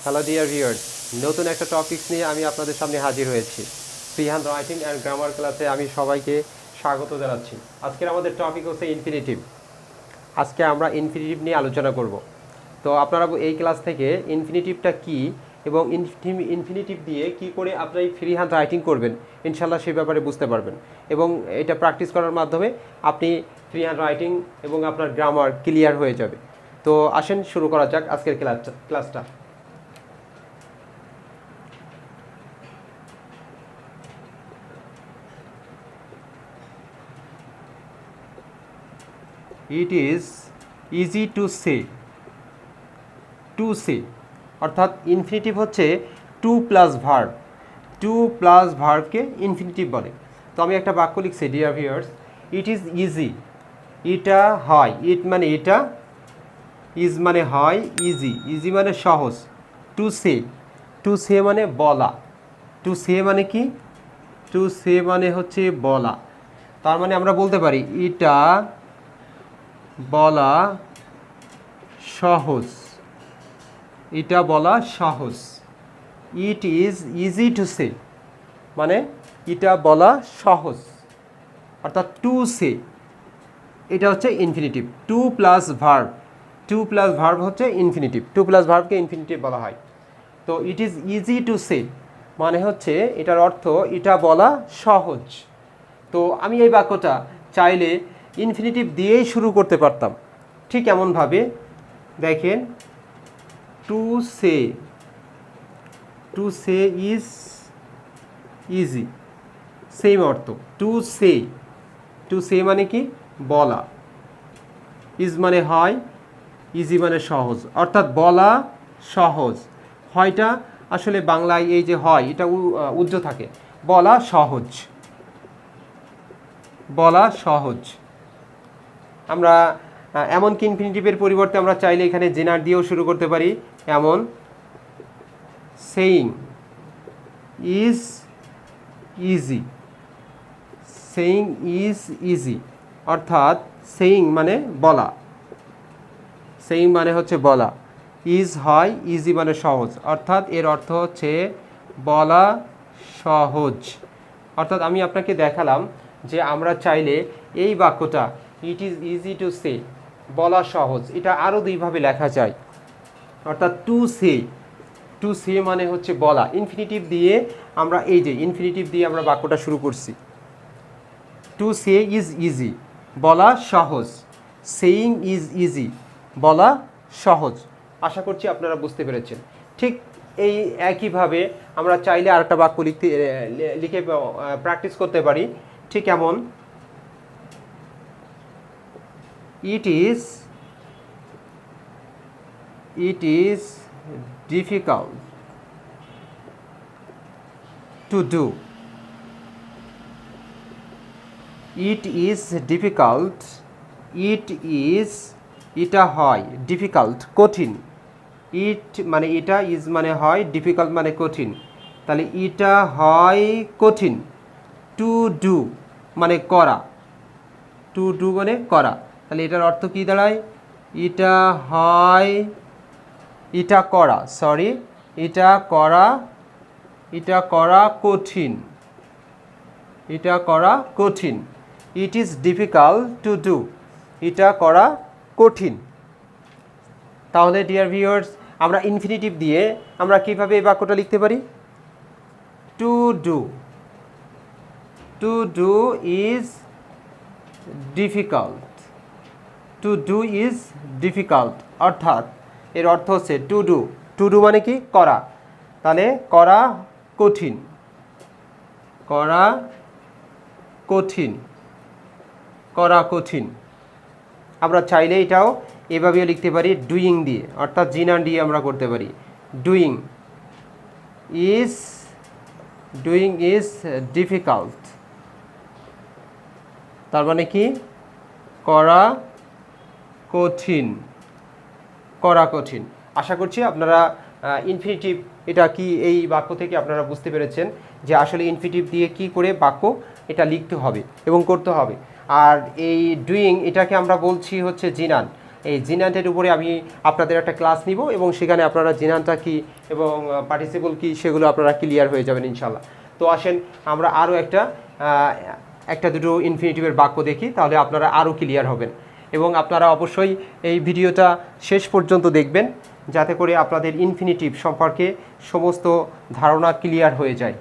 Hello dear viewers, নতুন একটা topics নিয়ে আমি আপনাদের সামনে হাজির হয়েছি। Free hand writing and grammar ক্লাসে আমি সবাইকে স্বাগত জানাচ্ছি। আজকের আমাদের টপিক হচ্ছে ইনফিনিটিভ। আজকে আমরা ইনফিনিটিভ নিয়ে আলোচনা করব। তো আপনারা এই ক্লাস থেকে ইনফিনিটিভটা কী এবং ইনফিনিটিভ দিয়ে কি করে আপনি ফ্রি হ্যান্ড রাইটিং করবেন ইনশাল্লাহ সেই ব্যাপারে বুঝতে পারবেন, এবং এটা প্র্যাকটিস করার মাধ্যমে আপনি ফ্রি হ্যান্ড রাইটিং এবং আপনার গ্রামার ক্লিয়ার হয়ে যাবে। তো আসেন শুরু করা যাক আজকের ক্লাসটা। It is easy to say অর্থাৎ ইনফিনিটিভ হচ্ছে to plus verb. To plus ভার্বকে ইনফিনিটিভ বলে। তো আমি একটা বাক্য লিখছি, dear viewers, it is easy. এটা হয়, ইট মানে এটা, ইজ মানে হয়, ইজি মানে সহজ। টু সে মানে বলা। টু সে মানে কি? টু সে মানে হচ্ছে বলা। তার মানে আমরা বলতে পারি এটা বলা সহজ। এটা বলা সহজ। ইট ইজ ইজি টু সে মানে এটা বলা সহজ, অর্থাৎ টু সে এটা হচ্ছে ইনফিনিটিভ। টু প্লাস ভার্ব হচ্ছে ইনফিনিটিভ। টু প্লাস ভার্বকে ইনফিনিটিভ বলা হয়। তো ইট ইজ ইজি টু সে মানে হচ্ছে এটার অর্থ এটা বলা সহজ। তো আমি এই বাক্যটা চাইলে ইনফিনিটিভ দিয়েই শুরু করতে পারতাম। ঠিক এমনভাবে দেখেন, to say is easy, same অর্থ। টু সে মানে কি? বলা। ইজ মানে হয়, ইজি মানে সহজ, অর্থাৎ বলা সহজ। হয়টা আসলে বাংলায় এই যে হয় এটা উজ্জ্ব থাকে। বলা সহজ। আমরা এমনকি ইনফিনিটিভের পরিবর্তে আমরা চাইলে এখানে জেনার দিয়েও শুরু করতে পারি। এমন সেইং ইজ ইজি, অর্থাৎ সেইং মানে বলা। সেইং মানে হচ্ছে বলা। ইজ হয়, ইজি মানে সহজ, অর্থাৎ এর অর্থ হচ্ছে বলা সহজ। অর্থাৎ আমি আপনাকে দেখালাম যে আমরা চাইলে এই বাক্যটা ইট ইজ ইজি টু সে বলা সহজ, এটা আরও দুইভাবে লেখা যায়। অর্থাৎ টু সে মানে হচ্ছে বলা। ইনফিনিটিভ দিয়ে আমরা ইনফিনিটিভ দিয়ে আমরা বাক্যটা শুরু করছি। টু সে ইজ ইজি, বলা সহজ। সেইং ইজ ইজি, বলা সহজ। আশা করছি আপনারা বুঝতে পেরেছেন। ঠিক এই একইভাবে আমরা চাইলে আরেকটা বাক্য লিখে প্র্যাকটিস করতে পারি। ঠিক এমন, it is difficult to do. এটা হয়, ডিফিকাল্ট কঠিন। ইট মানে এটা, ইজ মানে হয়, ডিফিকাল্ট মানে কঠিন। তাহলে এটা হয় কঠিন। টু ডু মানে করা। তাহলে এটার অর্থ কি দাঁড়ায়? এটা করা কঠিন। It is difficult to do, এটা করা কঠিন। তাহলে ডিয়ার ভিউয়ার্স, আমরা ইনফিনিটিভ দিয়ে আমরা কিভাবে এই বাক্যটা লিখতে পারি? To do is difficult. অর্থাৎ এর অর্থ হচ্ছে টু ডু মানে কি? করা। তাহলে করা কঠিন। আমরা চাইলে এটাও এভাবেও লিখতে পারি ডুইং দিয়ে, অর্থাৎ জিনার দিয়ে আমরা করতে পারি। ডুইং ইজ ডিফিকাল্ট, তার মানে কি? করা কঠিন। আশা করছি আপনারা ইনফিনিটিভ এটা কি এই বাক্য থেকে আপনারা বুঝতে পেরেছেন যে আসলে ইনফিনিটিভ দিয়ে কি করে বাক্য এটা লিখতে হবে এবং করতে হবে। আর এই ডুইং এটাকে আমরা বলছি হচ্ছে জিনান। এই জিনান্টের উপরে আমি আপনাদের একটা ক্লাস নিব এবং সেখানে আপনারা জিনানটা কি এবং পার্টিসিপল কি সেগুলো আপনারা ক্লিয়ার হয়ে যাবেন ইনশাল্লাহ। তো আসেন আমরা আরও একটা দুটো ইনফিনিটিভের বাক্য দেখি, তাহলে আপনারা আরও ক্লিয়ার হবেন। এবং আপনারা অবশ্যই এই ভিডিওটা শেষ পর্যন্ত দেখবেন, যাতে করে আপনাদের ইনফিনিটিভ সম্পর্কে সমস্ত ধারণা ক্লিয়ার হয়ে যায়।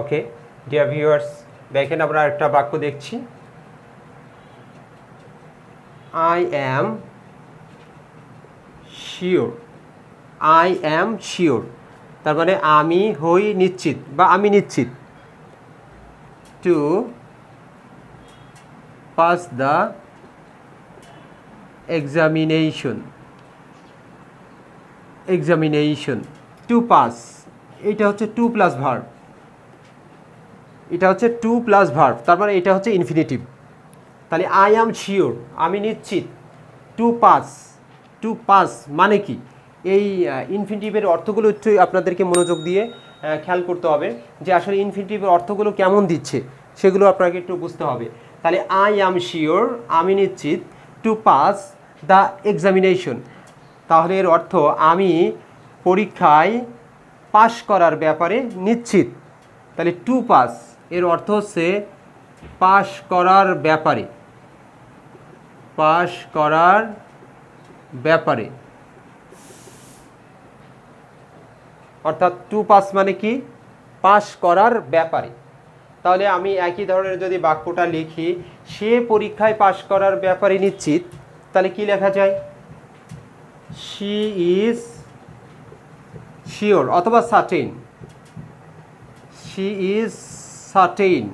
ওকে ডিয়ার ভিউয়ার্স, দেখেন আমরা একটা বাক্য দেখছি, I am sure. I am sure তার মানে আমি হই নিশ্চিত বা আমি নিশ্চিত। To pass the examination. Examination to pass, এটা হচ্ছে টু প্লাস ভার্ব, এটা হচ্ছে টু প্লাস ভার্ব, তার মানে এটা হচ্ছে ইনফিনিটিভ। তাহলে আই অ্যাম শিওর আমি নিশ্চিত। টু পাস, টু পাস মানে কি? এই ইনফিনিটিভের অর্থগুলো একটু আপনাদেরকে মনোযোগ দিয়ে খেয়াল করতে হবে যে আসলে ইনফিনিটিভের অর্থগুলো কেমন দিচ্ছে সেগুলো আপনাকে একটু বুঝতে হবে। তাহলে আই অ্যাম শিওর আমি নিশ্চিত, টু পাস দ্য এক্সামিনেশন, তাহলে এর অর্থ আমি পরীক্ষায় পাশ করার ব্যাপারে নিশ্চিত। তাহলে টু পাস এর অর্থ হচ্ছে পাশ করার ব্যাপারে, পাশ করার ব্যাপারে, অর্থাৎ টু পাস মানে কি? পাশ করার ব্যাপারে। তাহলে আমি একই ধরনের যদি বাক্যটা লিখি, সে পরীক্ষায় পাশ করার ব্যাপারে নিশ্চিত, তাহলে কি লেখা যায়? শি ইজ শিওর অথবা সার্টেইন। শি ইজ সার্টেইন,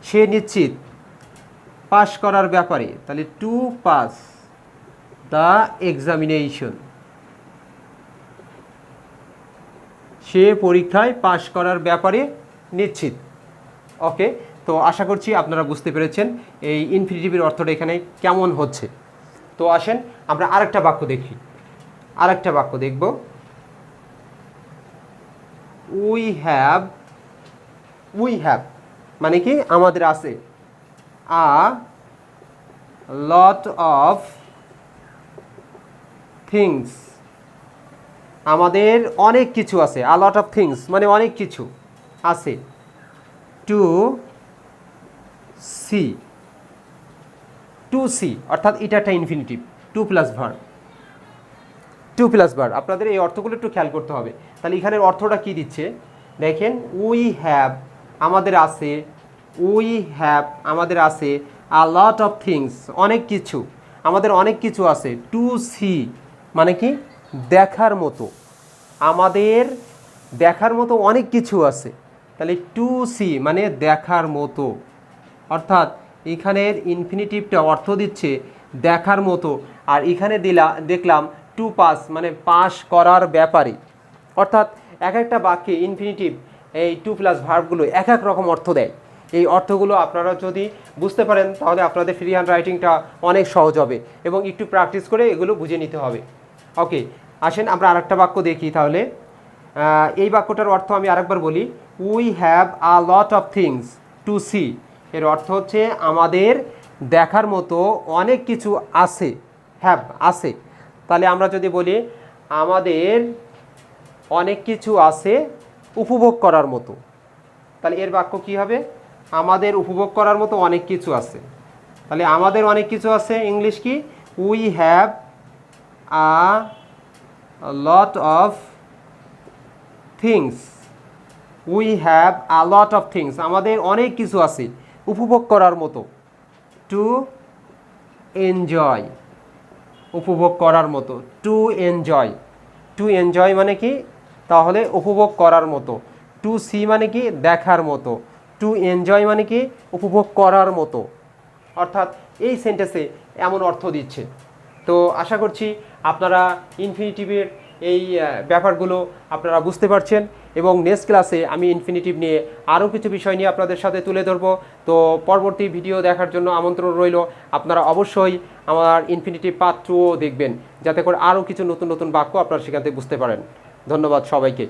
সে নিশ্চিত পাশ করার ব্যাপারে। তাহলে টু পাস দ্য এক্সামিনেশন, সে পরীক্ষায় পাশ করার ব্যাপারে নিশ্চিত। ওকে, তো আশা করছি আপনারা বুঝতে পেরেছেন এই ইনফিনিটিভের অর্থটা এখানে কেমন হচ্ছে। তো আসেন আমরা আরেকটা বাক্য দেখি, আরেকটা বাক্য দেখব। উই হ্যাভ, উই হ্যাভ মানে কি? আমাদের আছে। আ লট অফ থিংস, আমাদের অনেক কিছু আছে। আ লট অফ থিংস মানে অনেক কিছু আছে। টু সি, টু সি অর্থাৎ এটা একটা infinitive, to plus verb, to plus verb. আপনাদের এই অর্থগুলো একটু খেয়াল করতে হবে। তাহলে এখানের অর্থটা কি দিচ্ছে দেখেন, উই হ্যাভ আমাদের আছে, উই হ্যাভ আমাদের আছে, আ লট অফ থিংস অনেক কিছু, আমাদের অনেক কিছু আছে। টু সি মানে কি? দেখার মতো, আমাদের দেখার মতো অনেক কিছু আছে। তাহলে টু সি মানে দেখার মতো, অর্থাৎ এখানের ইনফিনিটিভটা অর্থ দিচ্ছে দেখার মতো। আর এখানে দেখলাম টু পাস মানে পাস করার ব্যাপারে। অর্থাৎ এক একটা বাক্যে ইনফিনিটিভ এই টু প্লাস ভার্বগুলো এক এক রকম অর্থ দেয়। এই অর্থগুলো আপনারা যদি বুঝতে পারেন তাহলে আপনাদের ফ্রি হ্যান্ড রাইটিংটা অনেক সহজ হবে এবং একটু প্র্যাকটিস করে এগুলো বুঝে নিতে হবে। ওকে, আসেন আমরা আরেকটা বাক্য দেখি তাহলে। এই বাক্যটার অর্থ আমি আরেকবার বলি, we have a lot of things to see. এর অর্থ হচ্ছে আমাদের দেখার মতো অনেক কিছু আছে। হ্যাভ আছে, তাহলে আমরা যদি বলি আমাদের অনেক কিছু আছে উপভোগ করার মতো, তাহলে এর বাক্য কি হবে? আমাদের উপভোগ করার মতো অনেক কিছু আছে। তাহলে আমাদের অনেক কিছু আছে ইংলিশ কি? We have a lot of things, we have a lot of things আমাদের অনেক কিছু আছে উপভোগ করার মতো। টু এনজয়, উপভোগ করার মতো, টু এনজয়। টু এনজয় মানে কি? তাহলে উপভোগ করার মতো। টু সি মানে কি? দেখার মতো। টু এনজয় মানে কি? উপভোগ করার মতো। অর্থাৎ এই সেন্টেন্সে এমন অর্থ দিচ্ছে। তো আশা করছি আপনারা ইনফিনিটিভের এই ব্যাপারগুলো আপনারা বুঝতে পারছেন এবং নেক্সট ক্লাসে আমি ইনফিনিটিভ নিয়ে আরও কিছু বিষয় নিয়ে আপনাদের সাথে তুলে ধরবো। তো পরবর্তী ভিডিও দেখার জন্য আমন্ত্রণ রইল। আপনারা অবশ্যই আমার ইনফিনিটিভ পার্ট 2 দেখবেন, যাতে করে আরও কিছু নতুন নতুন বাক্য আপনারা সেখান থেকে বুঝতে পারেন। ধন্যবাদ সবাইকে।